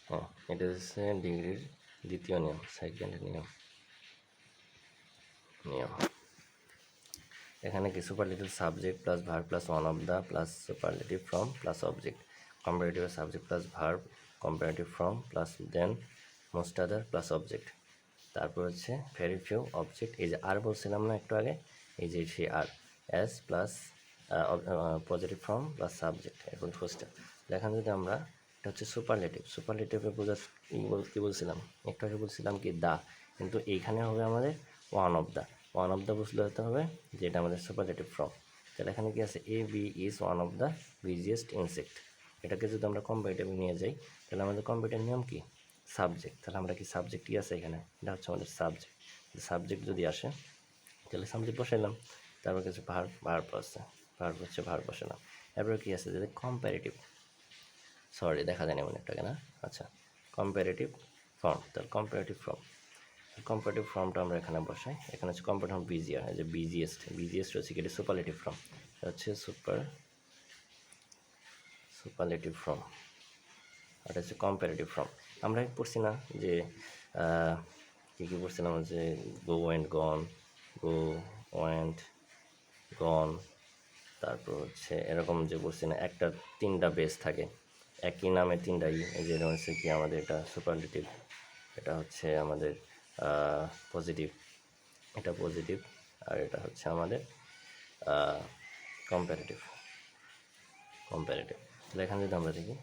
হ্যাঁ, এটা হচ্ছে ডিগ্রির দ্বিতীয় নিয়ম, সেকেন্ড নিয়ম। এখানে কি superlative subject plus verb plus one of the plus superlative from plus object, comparative subject plus verb, comparative from plus than most other plus object. তারপর হচ্ছে ভেরি ফিউ অবজেক্ট, এই যে আর বলছিলাম না একটু আগে, এই যে সেই আর S plus positive form plus subject. এখন ফার্স্টটা দেখেন যদি আমরা, এটা হচ্ছে সুপারলেটিভ, সুপারলেটিভে বোঝার কী বলছিলাম একটু আগে, বলছিলাম কি দা, কিন্তু এইখানে হবে আমাদের one of the, one of the বুঝলে হতে হবে যে এটা আমাদের সুপারলেটিভ ফর্ম। তাহলে এখানে কি আছে, a bee is one of the busiest insect. এটাকে যদি আমরা কম্পারেটিভ নিয়ে যাই তাহলে আমাদের কম্পারেটিভ নিয়ম কি, সাবজেক্ট। তাহলে আমরা কি সাবজেক্ট কি আছে এখানে, এটা হচ্ছে আমাদের সাবজেক্ট। সাবজেক্ট যদি আসে তাহলে সাবজেক্ট বসাইলাম, তারপর কিছু ভার্ব আছে, ভার্ব হচ্ছে ভার্ব বসালাম। এরপরে কি আছে, যদি কম্পারেটিভ, সরি দেখা যায় না অনেকটাকে না, আচ্ছা কম্পারেটিভ ফর্ম, তাহলে কম্পারেটিভ ফর্ম, কম্পারেটিভ ফর্মটা আমরা এখানে বসাই। এখানে হচ্ছে কম্পারেটিভ ফর্ম বিজিআর, যে বিজিএস্ট, বিজিএস্ট হচ্ছে কি, এটা সুপারলেটিভ ফর্ম, হচ্ছে সুপারলেটিভ ফর্ম, এটা হচ্ছে কম্পারেটিভ ফর্ম। আমরা পড়ছি না যে কী পড়ছিলাম, যে go and gone, go and গন, তারপর হচ্ছে এরকম যে বলছি না, একটা তিনটা বেস থাকে, একই নামে তিনটাই, যেটা হচ্ছে কি আমাদের এটা সুপারলেটিভ, এটা হচ্ছে আমাদের পজিটিভ, এটা পজিটিভ, আর এটা হচ্ছে আমাদের কম্পারেটিভ। তাহলে এখানে যদি আমরা দেখি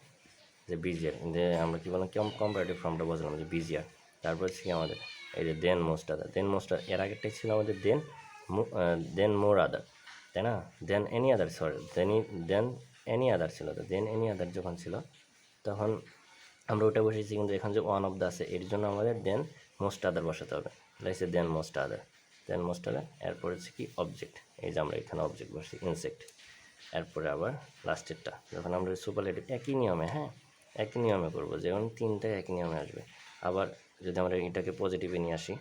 যে বিজিআর, যে আমরা কী বললাম, কম্পারেটিভ ফর্মটা বলছিলাম যে বিজিআর, তারপর হচ্ছে কি আমাদের এই যে দেন মোস্ট আদার, দেন মোস্ট আদার, এর আগেরটাই ছিল আমাদের দেন মোর আদার, তাই না, than any other, sorry than any other ছিল, তো দেন এনি আদার যখন ছিল তখন আমরা ওটা বসেছি, কিন্তু এখন যে ওয়ান অফ দ্য আছে এর জন্য আমাদের দেন মোস্ট আদার বসাতে হবে, তাহলে দেন মোস্ট আদার, দেন মোস্ট আদার। এরপর হচ্ছে কি অবজেক্ট, এই যে আমরা এখানে অবজেক্ট বসছি ইনসেক্ট। এরপরে আবার লাস্টেরটা যখন আমরা সুপারলেটিভ, একই নিয়মে, হ্যাঁ একই নিয়মে করবো, যেমন তিনটায় একই নিয়মে আসবে। আবার যদি আমরা এটাকে পজিটিভে নিয়ে আসি,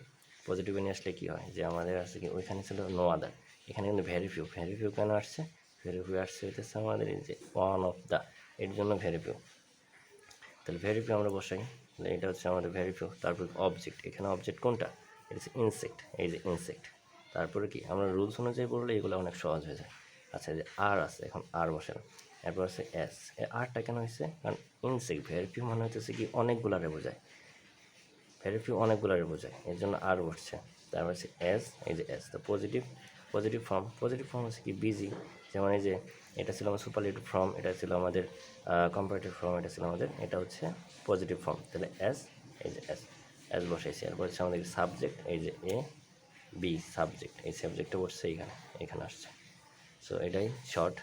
পজিটিভে নিয়ে আসলে কী হয়, যে আমাদের আছে কি, ওইখানে ছিল নো আদার, এখানে কিন্তু ভেরি ফিউ, ভেরি ফিউ কেন আসছে, ভেরি ফিউ আসছে হইতেছে আমাদের এই যে ওয়ান অফ দ্য, এর জন্য ভেরি ফিউ, তাহলে ভেরি ফিউ আমরা বসাই, এটা হচ্ছে আমাদের ভেরি ফিউ। তারপর অবজেক্ট, এখানে অবজেক্ট কোনটা, এটা হচ্ছে ইনসেক্ট, এই যে ইনসেক্ট। তারপরে কি আমরা রুলস অনুযায়ী বললে এগুলো অনেক সহজ হয়ে যায়। আচ্ছা, যে আর আছে, এখন আর বসে না, এরপর আছে এস, আরটা কেন হয়েছে, কারণ ইনসেক্ট, ভেরি ফিউ মানে হচ্ছে কি অনেকগুলারে বোঝায়, ভেরি ফিউ অনেকগুলারে বোঝায়, এর জন্য আর বসছে। তারপর হচ্ছে এস, এই যে এস, তো পজিটিভ ফর্ম হচ্ছে কি বিজি, যেমন এই যে এটা ছিল আমার সুপারলেটিভ ফর্ম, এটা ছিল আমাদের কম্পারেটিভ ফর্ম, এটা ছিল আমাদের, এটা হচ্ছে পজিটিভ ফর্ম। তাহলে এস, এই যে এস বসাইছি। এরপর হচ্ছে আমাদের সাবজেক্ট, এই যে এ বি সাবজেক্ট, এই সাবজেক্টটা বসছে এখানে আসছে। সো এটাই শর্ট,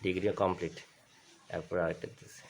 ডিগ্রিও কমপ্লিট। এরপর আরেকটা দিতেছি।